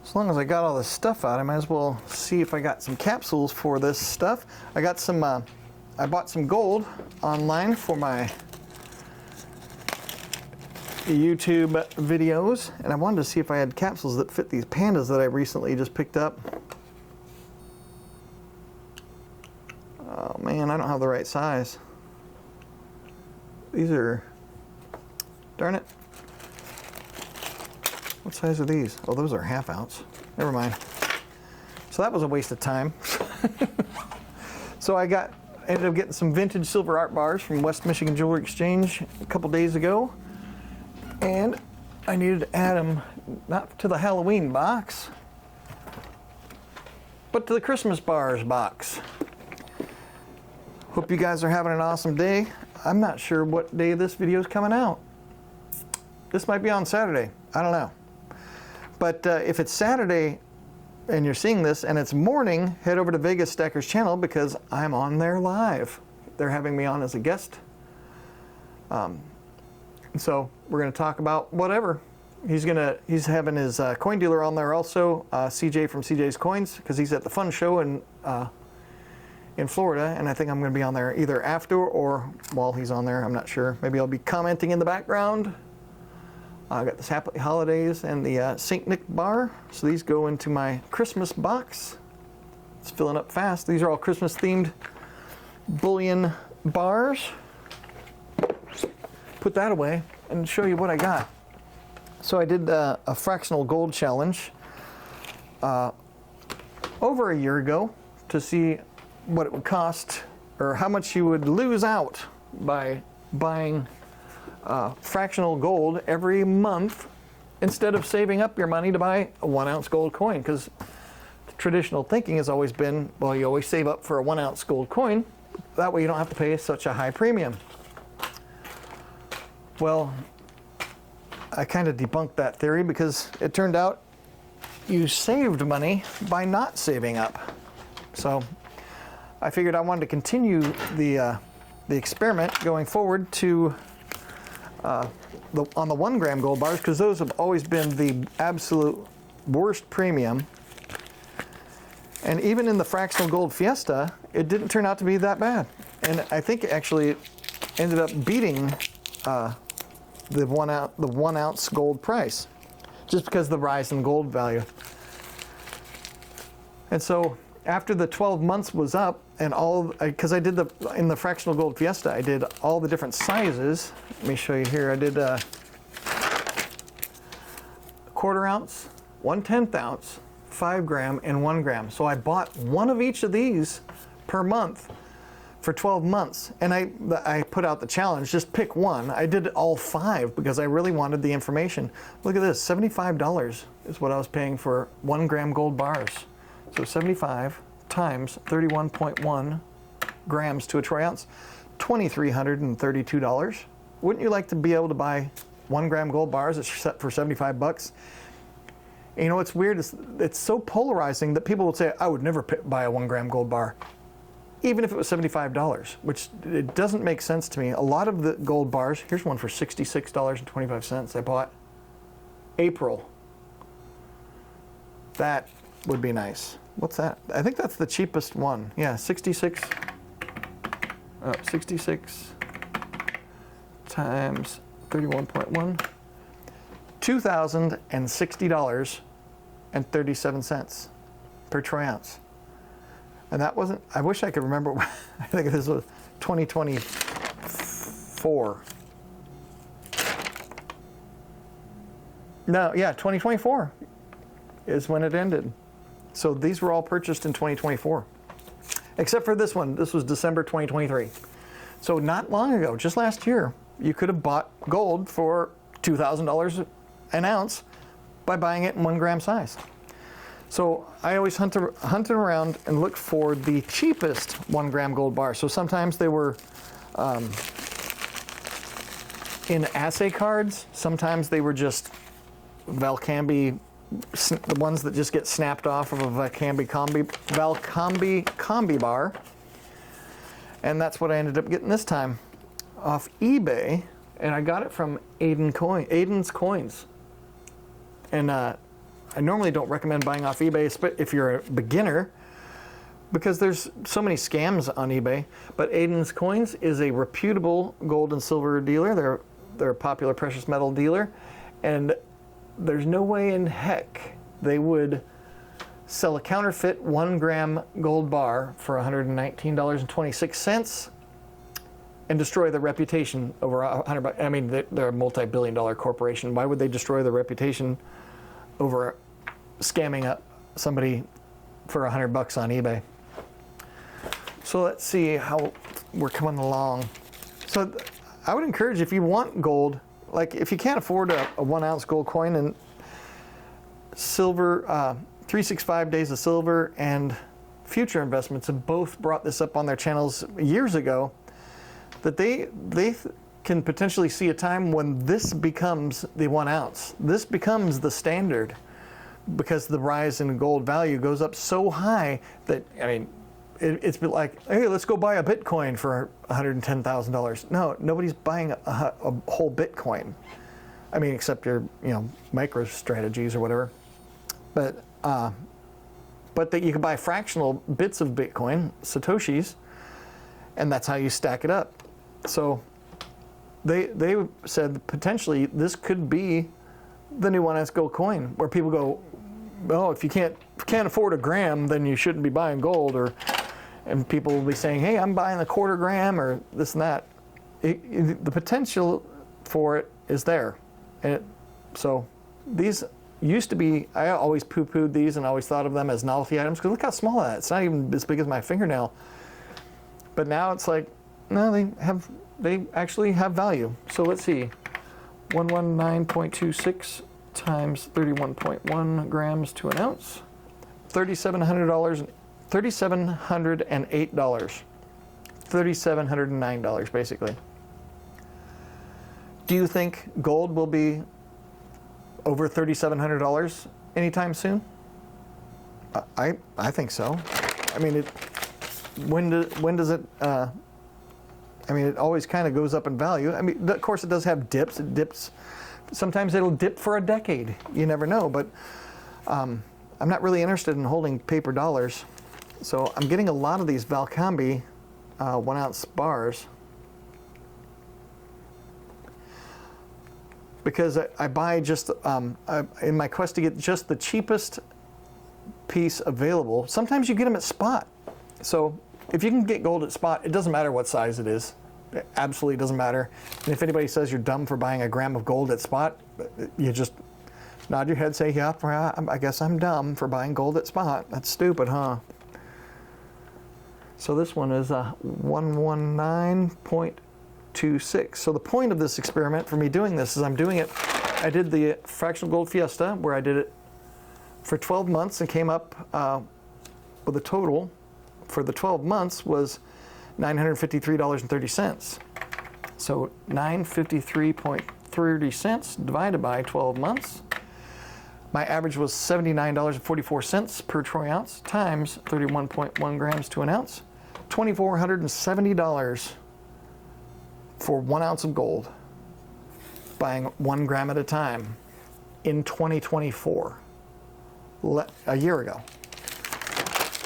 As long as I got all this stuff out, I might as well see if I got some capsules for this stuff. I got some, I bought some gold online for my YouTube videos, and I wanted to see if I had capsules that fit these pandas that I recently just picked up. Oh man, I don't have the right size. These are, darn it. What size are these? Oh, those are ½ ounce. Never mind. So that was a waste of time. So I ended up getting some vintage silver art bars from West Michigan Jewelry Exchange a couple days ago. And I needed to add them, not to the Halloween box, but to the Christmas bars box. Hope you guys are having an awesome day. I'm not sure what day this video is coming out. This might be on Saturday. I don't know. But if it's Saturday and you're seeing this and it's morning, head over to Vegas Stacker's channel because I'm on there live. They're having me on as a guest. So we're going to talk about whatever. He's having his coin dealer on there also, CJ from CJ's Coins, because he's at the fun show in Florida, and I think I'm going to be on there either after or while he's on there. I'm not sure. Maybe I'll be commenting in the background. I got this Happy Holidays and the St. Nick bar. So these go into my Christmas box. It's filling up fast. These are all Christmas themed bullion bars. Put that away and show you what I got. So I did a fractional gold challenge over a year ago to see what it would cost or how much you would lose out by buying fractional gold every month instead of saving up your money to buy a 1 ounce gold coin, because traditional thinking has always been, well, you always save up for a 1 ounce gold coin, that way you don't have to pay such a high premium. Well, I kind of debunked that theory because it turned out you saved money by not saving up. So I figured I wanted to continue the experiment going forward to on the 1 gram gold bars, because those have always been the absolute worst premium. And even in the fractional gold Fiesta, it didn't turn out to be that bad. And I think it actually ended up beating the 1 ounce gold price, just because of the rise in gold value. And so after the 12 months was up, and because I did in the fractional gold Fiesta, I did all the different sizes. Let me show you here. I did a 1/4 ounce, 1/10 ounce, 5 gram, and 1 gram. So I bought one of each of these per month for 12 months. And I put out the challenge, just pick one. I did all 5 because I really wanted the information. Look at this, $75 is what I was paying for 1 gram gold bars. So 75 times 31.1 grams to a troy ounce, $2,332. Wouldn't you like to be able to buy 1 gram gold bars that's set for 75 bucks? And you know what's weird is it's so polarizing that people would say, I would never buy a 1 gram gold bar, even if it was $75, which it doesn't make sense to me. A lot of the gold bars, here's one for $66.25 I bought April. That would be nice. What's that? I think that's the cheapest one. Yeah, 66 times 31.1, $2,060.37 per troy ounce. And that wasn't, I wish I could remember, I think this was 2024. No, yeah, 2024 is when it ended. So these were all purchased in 2024, except for this one. This was December 2023. So not long ago, just last year, you could have bought gold for $2,000 an ounce by buying it in 1 gram size. So I always hunted around and looked for the cheapest 1 gram gold bar. So sometimes they were in assay cards. Sometimes they were just Valcambi, the ones that just get snapped off of a Valcambi combi bar. And that's what I ended up getting this time off eBay. And I got it from Aidens Coins. And I I normally don't recommend buying off eBay, but if you're a beginner, because there's so many scams on eBay. But Aidens Coins is a reputable gold and silver dealer. They're a popular precious metal dealer, and there's no way in heck they would sell a counterfeit 1 gram gold bar for $119.26 and destroy their reputation over $100. I mean, they're a multi-billion-dollar corporation. Why would they destroy their reputation over scamming up somebody for $100 on eBay? So let's see how we're coming along. So I would encourage, if you want gold, like if you can't afford a 1 ounce gold coin, and silver, 365 Days of Silver and Future Investments have both brought this up on their channels years ago, that they can potentially see a time when this becomes the 1 ounce. This becomes the standard, because the rise in gold value goes up so high that, I mean, it's been like, hey, let's go buy a Bitcoin for $110,000. No, nobody's buying a whole Bitcoin. I mean, except your, micro strategies or whatever. But that you can buy fractional bits of Bitcoin, Satoshis, and that's how you stack it up. So they said potentially this could be the new 1 ounce gold coin, where people go, oh, if you can't afford a gram, then you shouldn't be buying gold, and people will be saying, hey, I'm buying a 1/4 gram or this and that. The potential for it is there. And so these used to be, I always poo-pooed these and always thought of them as novelty items, because look how small that is. It's not even as big as my fingernail. But now it's like, no, they actually have value. So let's see, 119.26 times 31.1 grams to an ounce, $3,708, $3,709 basically. Do you think gold will be over $3,700 anytime soon? I think so. I mean, when does it? I mean, it always kind of goes up in value. I mean, of course, it does have dips. It dips. Sometimes it'll dip for a decade. You never know. But I'm not really interested in holding paper dollars. So I'm getting a lot of these Valcambi 1 ounce bars, because I buy just, in my quest to get just the cheapest piece available. Sometimes you get them at spot. So if you can get gold at spot, it doesn't matter what size it is. It absolutely doesn't matter. And if anybody says you're dumb for buying a gram of gold at spot, you just nod your head, say, yeah, I guess I'm dumb for buying gold at spot. That's stupid, huh? So this one is 119.26. So the point of this experiment for me doing this is I did the Fractional Gold Fiesta, where I did it for 12 months and came up with a total for the 12 months was $953.30. So $953.30 divided by 12 months. My average was $79.44 per troy ounce times 31.1 grams to an ounce. $2,470 for 1 ounce of gold, buying 1 gram at a time in 2024, a year ago.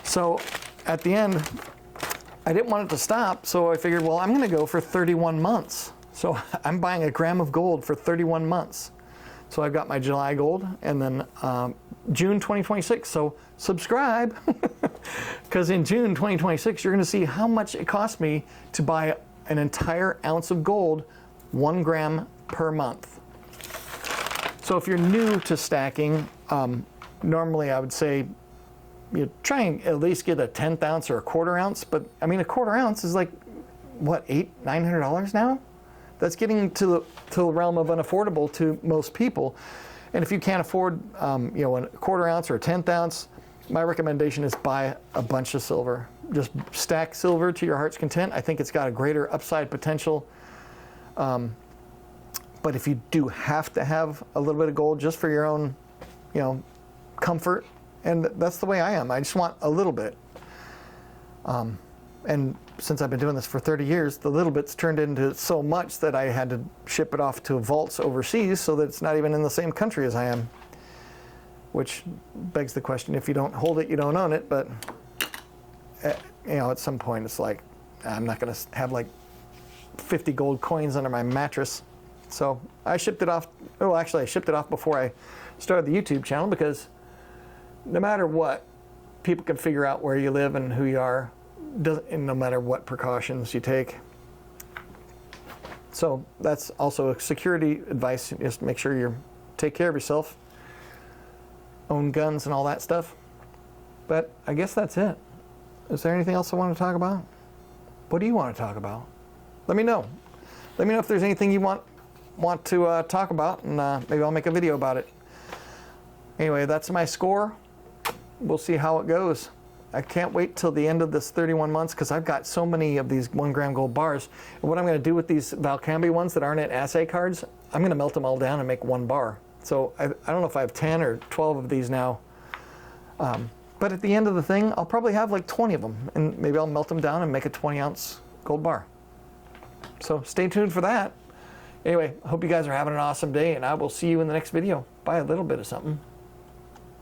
So at the end, I didn't want it to stop, so I figured, well, I'm going to go for 31 months. So I'm buying a gram of gold for 31 months. So I've got my July gold, and then June 2026. So subscribe, because in June 2026, you're going to see how much it cost me to buy an entire ounce of gold, 1 gram per month. So if you're new to stacking, normally I would say you try and at least get a 1/10 ounce or a 1/4 ounce. But I mean, a 1/4 ounce is like, what, $800-900 now? That's getting to the realm of unaffordable to most people. And if you can't afford, a 1/4 ounce or a 1/10 ounce, my recommendation is buy a bunch of silver. Just stack silver to your heart's content. I think it's got a greater upside potential. But if you do have to have a little bit of gold just for your own, comfort, and that's the way I am. I just want a little bit. And since I've been doing this for 30 years, the little bit's turned into so much that I had to ship it off to vaults overseas so that it's not even in the same country as I am. which begs the question, if you don't hold it, you don't own it. But you know, at some point it's like, I'm not going to have like 50 gold coins under my mattress. So I shipped it off. Oh, actually, I shipped it off before I started the YouTube channel, because no matter what, people can figure out where you live and who you are, and no matter what precautions you take. So that's also a security advice. Just make sure you take care of yourself, own guns and all that stuff. But I guess that's it. Is there anything else I want to talk about? What do you want to talk about? Let me know. Let me know if there's anything you want to talk about, and maybe I'll make a video about it. Anyway, that's my score. We'll see how it goes. I can't wait till the end of this 31 months, because I've got so many of these 1 gram gold bars. And what I'm going to do with these Valcambi ones that aren't at assay cards, I'm going to melt them all down and make 1 bar. So I don't know if I have 10 or 12 of these now. But at the end of the thing, I'll probably have like 20 of them, and maybe I'll melt them down and make a 20-ounce gold bar. So stay tuned for that. Anyway, I hope you guys are having an awesome day, and I will see you in the next video. Buy a little bit of something.